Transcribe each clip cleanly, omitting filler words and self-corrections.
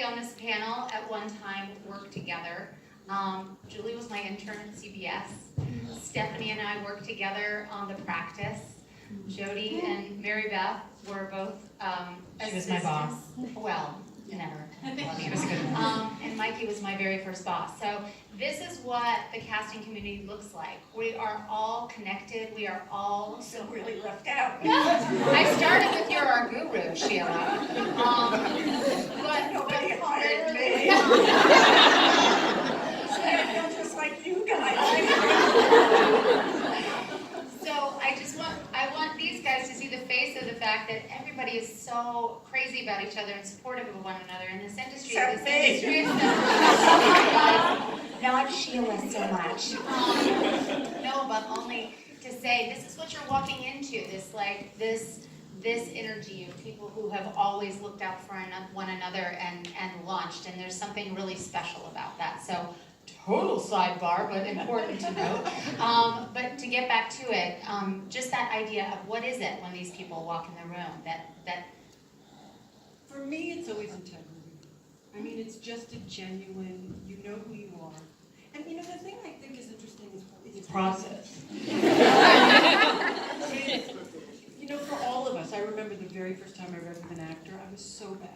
on this panel at one time worked together. Julie was my intern at CBS. Stephanie and I worked together on The Practice. Jody and Mary Beth were both She was my boss. Well, never. She was good. And Mikey was my very first boss. So this is what the casting community looks like. We are all connected. We are all So really left out. I started with you're our guru, Sheila. But Nobody hired me. So I feel just like you guys. So I want these guys to see the face of the fact that everybody is so crazy about each other and supportive of one another in this industry. Except me. Not Sheila so much. No, but only to say this is what you're walking into. This energy of people who have always looked out for one another and launched, and there's something really special about that. So. Total sidebar, but important to note. But to get back to it, just that idea of what is it when these people walk in the room that For me, it's always integrity. I mean, it's just a genuine, you know who you are. And you know, the thing I think is interesting is Process. You know, for all of us, I remember the very first time I read with an actor, I was so bad.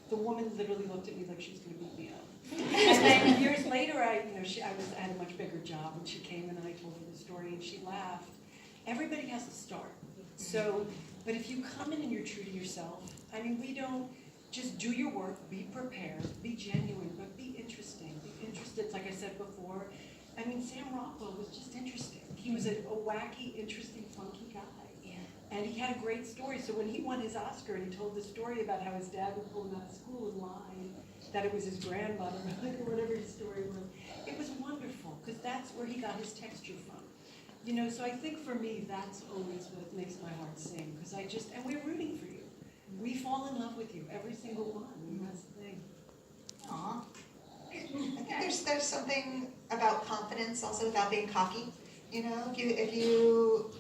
The woman literally looked at me like she was going to beat me up. And then years later, I had a much bigger job, and she came and I told her the story, and she laughed. Everybody has a start. So, but if you come in and you're true to yourself, I mean, we don't just do your work, be prepared, be genuine, but be interesting. Be interested, like I said before. I mean, Sam Rockwell was just interesting. He was a wacky, interesting, funky guy. And he had a great story. So when he won his Oscar and he told the story about how his dad would pull him out of school and lie, that it was his grandmother, or whatever his story was, it was wonderful, because that's where he got his texture from. You know, so I think for me, that's always what makes my heart sing, because and we're rooting for you. We fall in love with you, every single one, and that's the thing. Aw. I think there's something about confidence also without being cocky. You know, if you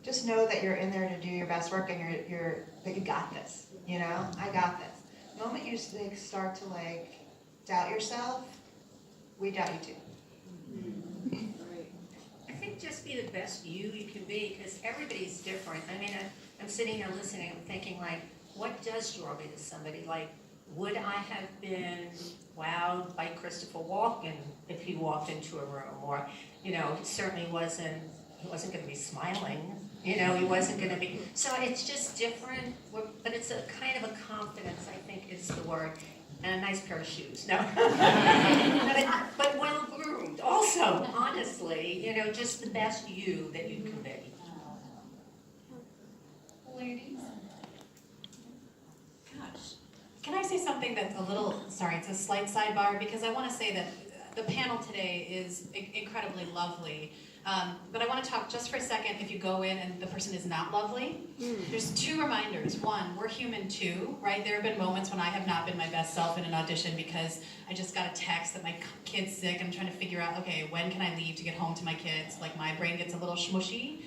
just know that you're in there to do your best work and that you got this. You know, I got this. The moment you start to doubt yourself, we doubt you too. I think just be the best you can be, because everybody's different. I mean, I'm sitting here listening, I'm thinking what does draw me to somebody? Would I have been wowed by Christopher Walken if he walked into a room? Or, you know, he certainly wasn't going to be smiling. You know, he wasn't going to be. So it's just different, but it's a kind of a confidence, I think is the word. And a nice pair of shoes. No. but well groomed also, honestly. You know, just the best you that you can be. Ladies. Gosh. Can I say something that's it's a slight sidebar, because I want to say that the panel today is incredibly lovely. But I want to talk just for a second if you go in and the person is not lovely. There's two reminders. One, we're human too, right? There have been moments when I have not been my best self in an audition because I just got a text that my kid's sick. I'm trying to figure out, okay, when can I leave to get home to my kids? Like, my brain gets a little smushy.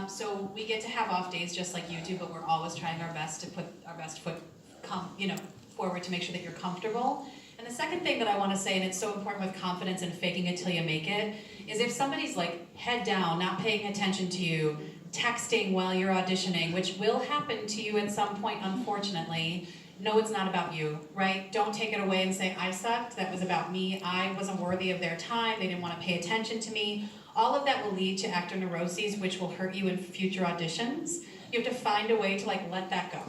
So we get to have off days just like you do, but we're always trying our best to put our best foot forward to make sure that you're comfortable. And the second thing that I want to say, and it's so important with confidence and faking it till you make it, is if somebody's head down, not paying attention to you, texting while you're auditioning, which will happen to you at some point, unfortunately, no, it's not about you, right? Don't take it away and say, I sucked, that was about me, I wasn't worthy of their time, they didn't want to pay attention to me. All of that will lead to actor neuroses, which will hurt you in future auditions. You have to find a way to let that go.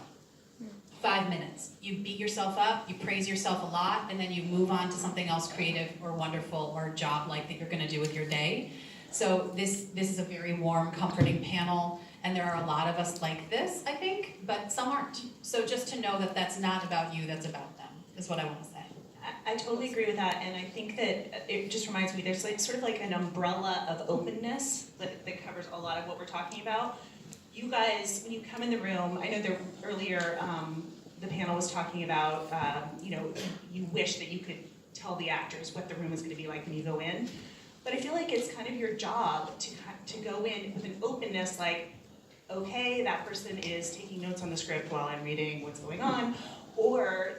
5 minutes. You beat yourself up, you praise yourself a lot, and then you move on to something else creative or wonderful or job-like that you're going to do with your day. So this is a very warm, comforting panel, and there are a lot of us like this, I think, but some aren't. So just to know that that's not about you, that's about them, is what I want to say. I totally agree with that, and I think that it just reminds me, there's sort of an umbrella of openness that covers a lot of what we're talking about. You guys, when you come in the room, I know earlier the panel was talking about, you wish that you could tell the actors what the room is going to be like when you go in. But I feel like it's kind of your job to go in with an openness, okay, that person is taking notes on the script while I'm reading what's going on, or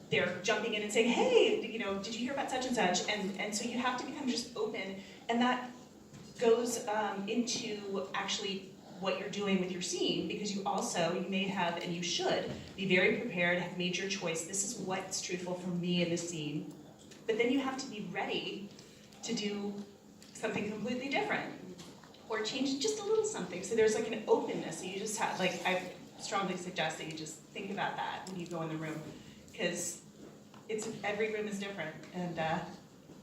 they're jumping in and saying, hey, you know, did you hear about such and such? And so you have to become just open, and that goes into actually what you're doing with your scene, because you may have, and you should, be very prepared, have made your choice. This is what's truthful for me in this scene. But then you have to be ready to do something completely different, or change just a little something. So there's like an openness. So you just have, like, I strongly suggest that you just think about that when you go in the room, because every room is different, and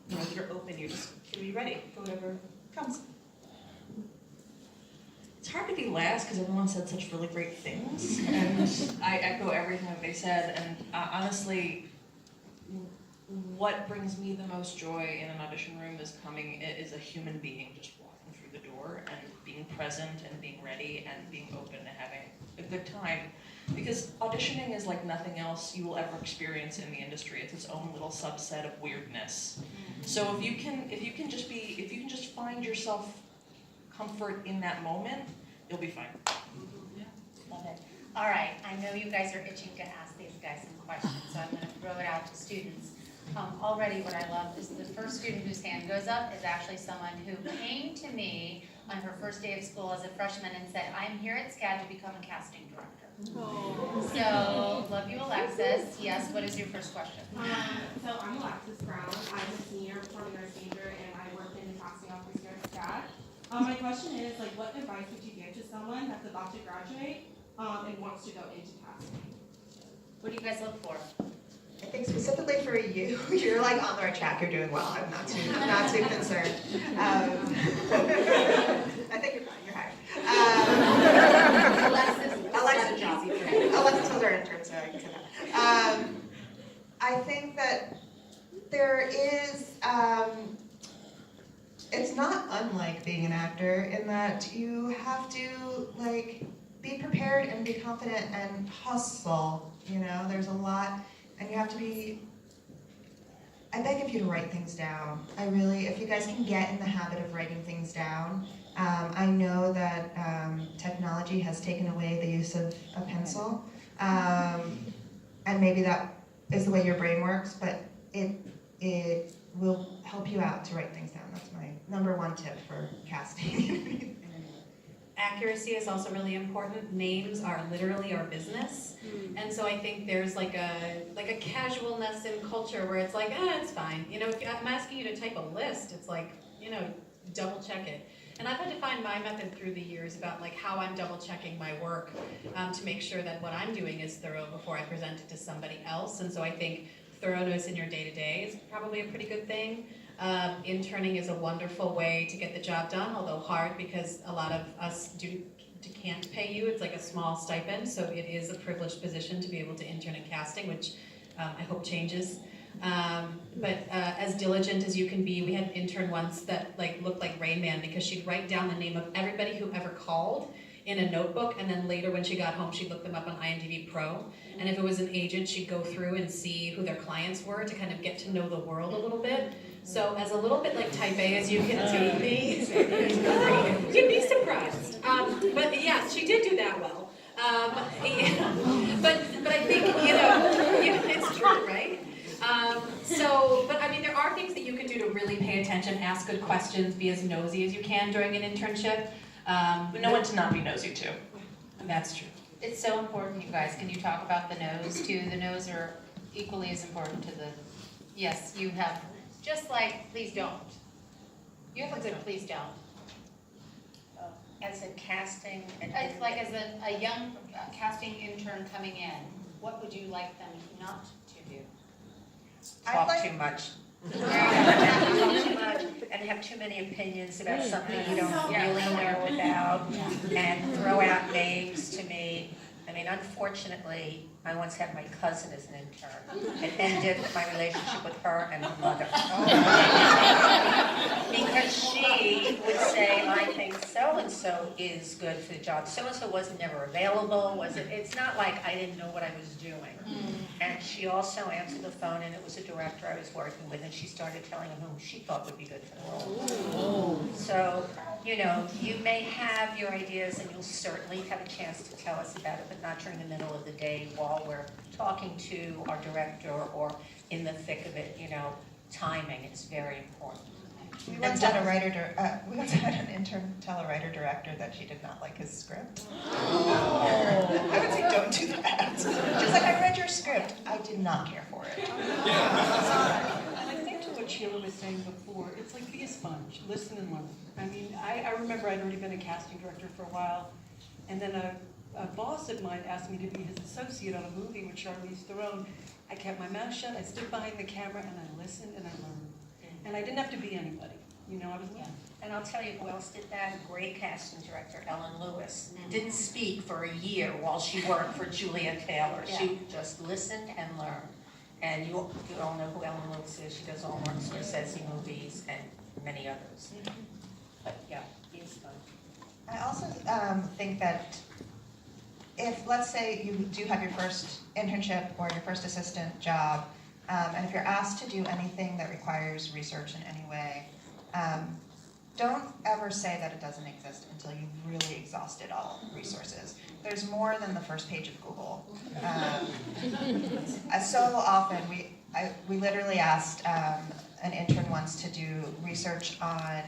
you know, if you're open, you're just gonna be ready for whatever comes. It's hard to be last because everyone said such really great things, and I echo everything that they said. And honestly, what brings me the most joy in an audition room is a human being just walking through the door and being present and being ready and being open to having a good time. Because auditioning is like nothing else you will ever experience in the industry. It's its own little subset of weirdness. So if you can just find yourself comfort in that moment, you'll be fine. Love it. All right, I know you guys are itching to ask these guys some questions, so I'm gonna throw it out to students. Already what I love is the first student whose hand goes up is actually someone who came to me on her first day of school as a freshman and said, I'm here at SCAD to become a casting director. So, love you, Alexis. Yes, what is your first question? So I'm Alexis Brown. I'm a senior performing arts major, and I work in the casting office here at SCAD. My question is, like, what advice would you give to someone that's about to graduate and wants to go into casting? What do you guys look for? I think specifically for you, you're like on the right track, you're doing well, I'm not too concerned. I think you're fine, you're hired. Alexis was our intern, so I can say that. I think that there is, it's not unlike being an actor in that you have to like be prepared and be confident and hustle, you know, there's a lot. And you have to be, I beg of you to write things down. If you guys can get in the habit of writing things down. I know that technology has taken away the use of a pencil. And maybe that is the way your brain works, but it will help you out to write things down. That's my number one tip for casting. Accuracy is also really important. Names are literally our business. And so I think there's like a casualness in culture where it's like, it's fine. You know, if I'm asking you to type a list, it's like, you know, double check it. And I've had to find my method through the years about like how I'm double checking my work to make sure that what I'm doing is thorough before I present it to somebody else. And so I think thoroughness in your day-to-day is probably a pretty good thing. Interning is a wonderful way to get the job done, although hard because a lot of us can't pay you. It's like a small stipend, so it is a privileged position to be able to intern in casting, which I hope changes. But as diligent as you can be, we had an intern once that like looked like Rain Man because she'd write down the name of everybody who ever called in a notebook, and then later when she got home, she'd look them up on IMDb Pro. And if it was an agent, she'd go through and see who their clients were to kind of get to know the world a little bit. So as a little bit like type A as you can be, you'd be surprised. But yeah, she did do that well. Yeah. But I think, you know, it's true, right? But I mean, there are things that you can do to really pay attention, ask good questions, be as nosy as you can during an internship. But no one to not be nosy to. That's true. It's so important, you guys. Can you talk about the no's too? The no's are equally as important to the, yes, you have, just like, please don't. You have a good please don't. As in casting and. It's like as a young casting intern coming in, what would you like them not to do? Talk too much. Talk too much and have too many opinions about something you don't really know about, and throw out names to me. I mean, unfortunately, I once had my cousin as an intern. It ended my relationship with her and her mother. Because she would say, I think so-and-so is good for the job. So-and-so was never available. It's not like I didn't know what I was doing. And she also answered the phone, and it was a director I was working with, and she started telling him whom she thought would be good for the role. So, you know, you may have your ideas, and you'll certainly have a chance to tell us about it, but not during the middle of the day while while we're talking to our director or in the thick of it, timing is very important. We once had an intern tell a writer director that she did not like his script. I would say don't do that. She's like, I read your script. I did not care for it. And I think to what Sheila was saying before, it's like be a sponge, listen and learn. I mean, I remember I'd already been a casting director for a while, and then a boss of mine asked me to be his associate on a movie with Charlize Theron. I kept my mouth shut, I stood behind the camera, and I listened and I learned. And I didn't have to be anybody. I was learning. And I'll tell you who else did that, great casting director, Ellen Lewis. Didn't speak for a year while she worked for Julia Taylor. She just listened and learned. And you all know who Ellen Lewis is. She does all Martin Scorsese movies and many others. But yeah, he's fun. I also think that if, let's say, you do have your first internship or your first assistant job, and if you're asked to do anything that requires research in any way, don't ever say that it doesn't exist until you've really exhausted all resources. There's more than the first page of Google. So often, we literally asked an intern once to do research on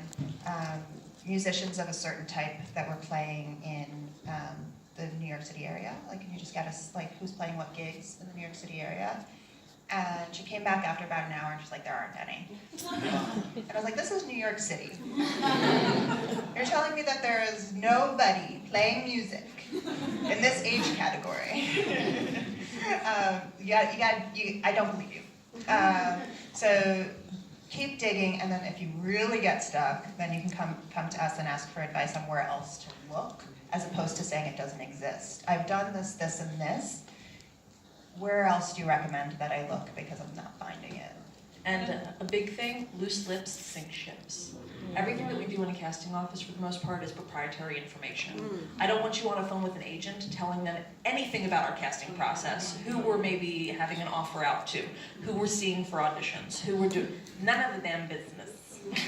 musicians of a certain type that were playing in the New York City area. Like, can you just get us, like, who's playing what gigs in the New York City area? And she came back after about an hour and she's like, there aren't any. And I was like, this is New York City. You're telling me that there is nobody playing music in this age category. I don't believe you. So keep digging, and then if you really get stuck, then you can come to us and ask for advice on where else to look, as opposed to saying it doesn't exist. I've done this, this, and this. Where else do you recommend that I look, because I'm not finding it? And a big thing, loose lips sink ships. Everything that we do in a casting office, for the most part, is proprietary information. I don't want you on a phone with an agent telling them anything about our casting process, who we're maybe having an offer out to, who we're seeing for auditions, who we're doing, none of the damn business.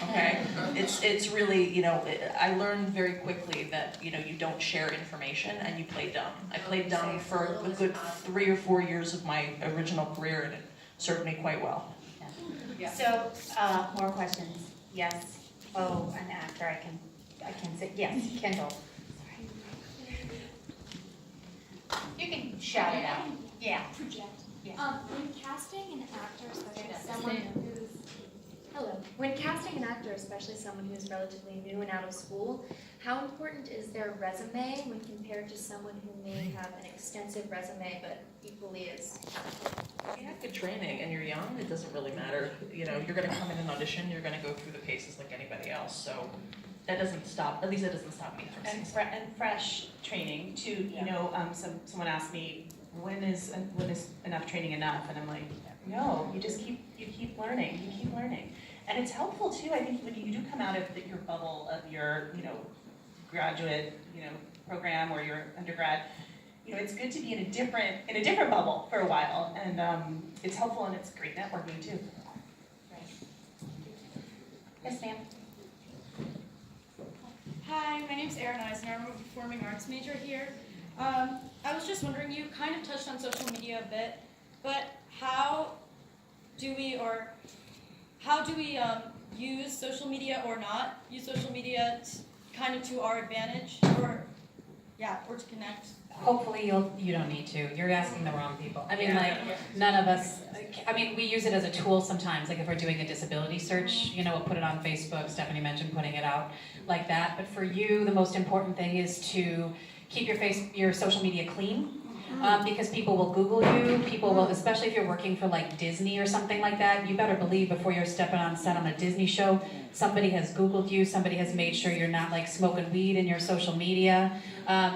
Okay, it's really, I learned very quickly that you don't share information and you play dumb. I played dumb for a good 3 or 4 years of my original career, and it served me quite well. Yeah. So, more questions? Yes. Oh, an actor, I can say, yes, Kendall. You can shout it out. Yeah. Project. Yeah. When casting an actor, especially someone who's when casting an actor, especially someone who's relatively new and out of school, how important is their resume when compared to someone who may have an extensive resume but equally as If you have good training and you're young, it doesn't really matter. You're going to come in and audition, you're going to go through the paces like anybody else. So that doesn't stop, at least that doesn't stop me from And, seeing and fresh training too. Someone asked me, when is enough training enough? And I'm like, no, you keep learning, and it's helpful too. I think when you do come out of your bubble of your graduate program or your undergrad, it's good to be in a different bubble for a while, and it's helpful, and it's great networking too. Yes, ma'am. Hi, my name's Erin Eisner. I'm a performing arts major here. I was just wondering, you kind of touched on social media a bit, but how do we use social media or not use social media kind of to our advantage, or to connect? Hopefully you don't need to. You're asking the wrong people. I mean, none of us, we use it as a tool sometimes, like if we're doing a disability search, we'll put it on Facebook. Stephanie mentioned putting it out like that. But for you, the most important thing is to keep your social media clean. Because people will Google you, people will, especially if you're working for like Disney or something like that, you better believe before you're stepping on set on a Disney show, somebody has Googled you, somebody has made sure you're not like smoking weed in your social media.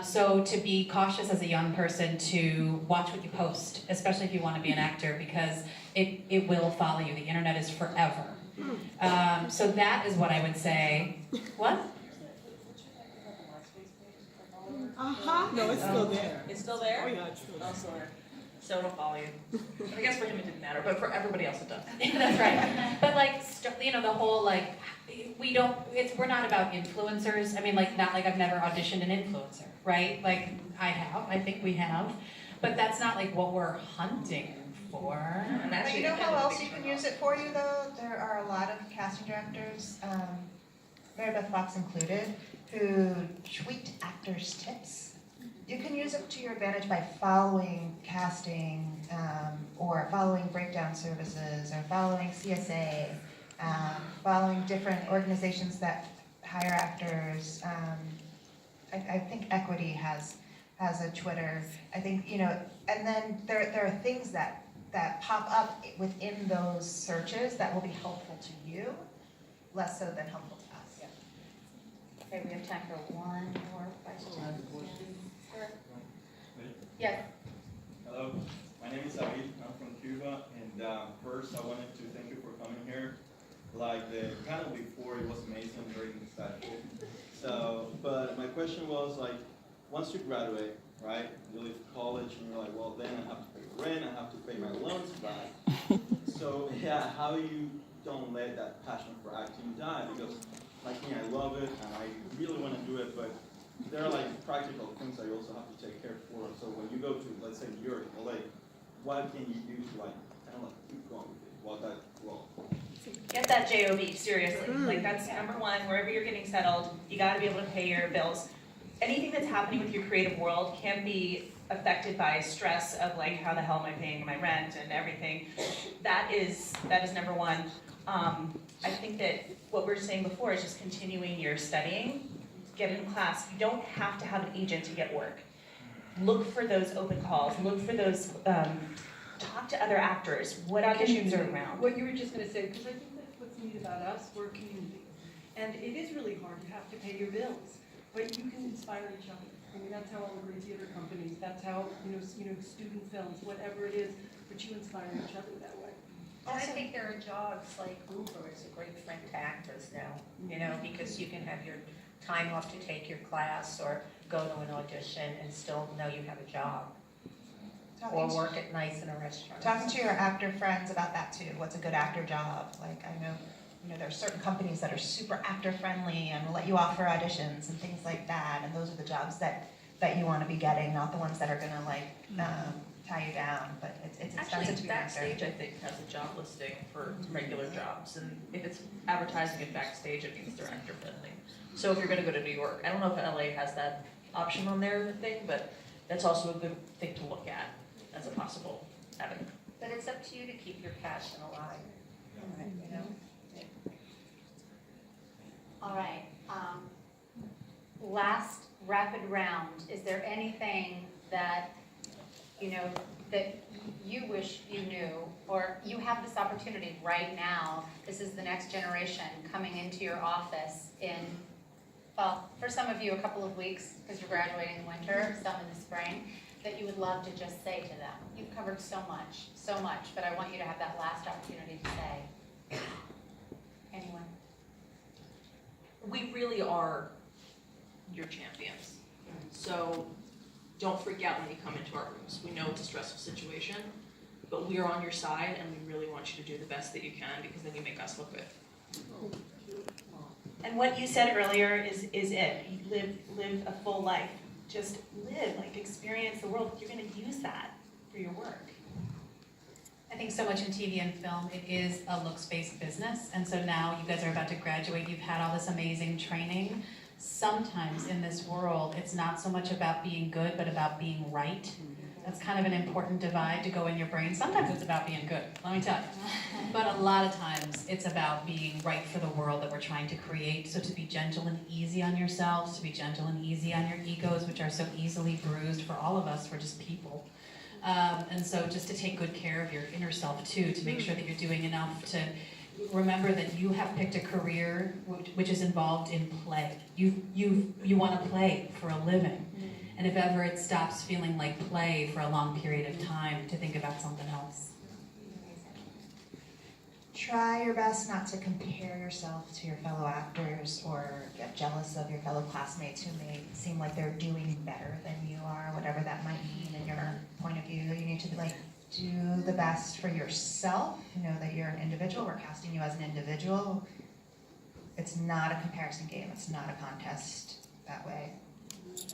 So to be cautious as a young person, to watch what you post, especially if you want to be an actor, because it will follow you. The internet is forever. So that is what I would say. What? No, it's still there. It's still there? Oh, yeah, it's still there. Oh, sorry. So it'll follow you. I guess for him it didn't matter, but for everybody else it does. That's right. But the whole we're not about influencers. Not like I've never auditioned an influencer, right? Like I think we have. but that's not like what we're hunting for. And But actually, you know how that's a else big you can turn-off. use it for you though? There are a lot of casting directors, Mary Beth Fox included, who tweet actors' tips. You can use it to your advantage by following casting, or following breakdown services, or following CSA, following different organizations that hire actors. I think Equity has a Twitter. I think, and then there are things that pop up within those searches that will be helpful to you, less so than helpful to us. Okay, we have time for one more question. Sure. Yes. Hello, my name is David. I'm from Cuba, and first I wanted to thank you for coming here. Like the panel before, it was amazing, very insightful. So, but my question was like, once you graduate, right, you leave college, and you're like, well, then I have to pay rent, I have to pay my loans back. So, yeah, how you don't let that passion for acting die? Because, like me, I love it, and I really want to do it, but there are like practical things that you also have to take care for. So when you go to, let's say, New York, LA, what can you do to like, kind of like keep going with it while that role? Get that JOB, seriously. Like that's number one, wherever you're getting settled, you gotta be able to pay your bills. Anything that's happening with your creative world can be affected by stress of like, how the hell am I paying my rent and everything. That is number one. I think that what we were saying before is just continuing your studying, get in class. You don't have to have an agent to get work. Look for those open calls, look for those, talk to other actors, what auditions are around. What you were just gonna say, because I think that's what's neat about us, we're a community. And it is really hard, you have to pay your bills, but you can inspire each other. I mean, that's how all the great theater companies, that's how, student films, whatever it is, but you inspire each other that way. And I think there are jobs like Uber is a great friend to actors now, because you can have your time off to take your class or go to an audition and still know you have a job. Or work at nights in a restaurant. Talking to your actor friends about that too. What's a good actor job? Like I know, there are certain companies that are super actor friendly and will let you offer auditions and things like that. And those are the jobs that you want to be getting, not the ones that are gonna tie you down. But it's expensive to be an actor. Backstage, I think, has a job listing for regular jobs, and if it's advertising it backstage, it means they're actor friendly. So if you're gonna go to New York, I don't know if LA has that option on their thing, but that's also a good thing to look at as a possible avenue. But it's up to you to keep your passion alive, All right. Last rapid round. Is there anything that, that you wish you knew, or you have this opportunity right now? This is the next generation coming into your office in, well, for some of you, a couple of weeks, because you're graduating in winter, some in the spring, that you would love to just say to them. You've covered so much, but I want you to have that last opportunity to say. Anyone? We really are your champions. So don't freak out when you come into our rooms. We know it's a stressful situation, but we are on your side and we really want you to do the best that you can, because then you make us look good. And what you said earlier is it. You live a full life. Just live, experience the world. You're gonna use that for your work. I think so much in TV and film, it is a looks-based business, and so now you guys are about to graduate, you've had all this amazing training. Sometimes in this world, it's not so much about being good, but about being right. That's kind of an important divide to go in your brain. Sometimes it's about being good, let me tell you. But a lot of times, it's about being right for the world that we're trying to create. So to be gentle and easy on yourselves, to be gentle and easy on your egos, which are so easily bruised for all of us, we're just people. And so just to take good care of your inner self too, to make sure that you're doing enough to remember that you have picked a career which is involved in play. You want to play for a living. And if ever it stops feeling like play for a long period of time, to think about something else. Try your best not to compare yourself to your fellow actors or get jealous of your fellow classmates who may seem like they're doing better than you are, whatever that might mean in your point of view. You need to do the best for yourself. Know that you're an individual. We're casting you as an individual. It's not a comparison game. It's not a contest that way.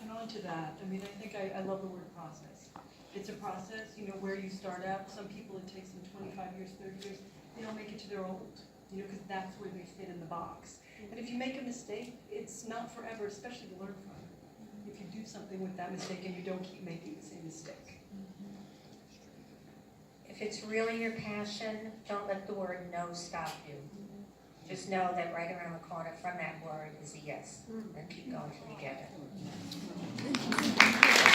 And on to that, I think I love the word process. It's a process, you know, where you start out. Some people, it takes them 25 years, 30 years. They don't make it to their old, you know, because that's where they fit in the box. And if you make a mistake, it's not forever, especially to learn from. If you do something with that mistake and you don't keep making the same mistake. If it's really your passion, don't let the word no stop you. Just know that right around the corner from that word is a yes, and keep going till you get it.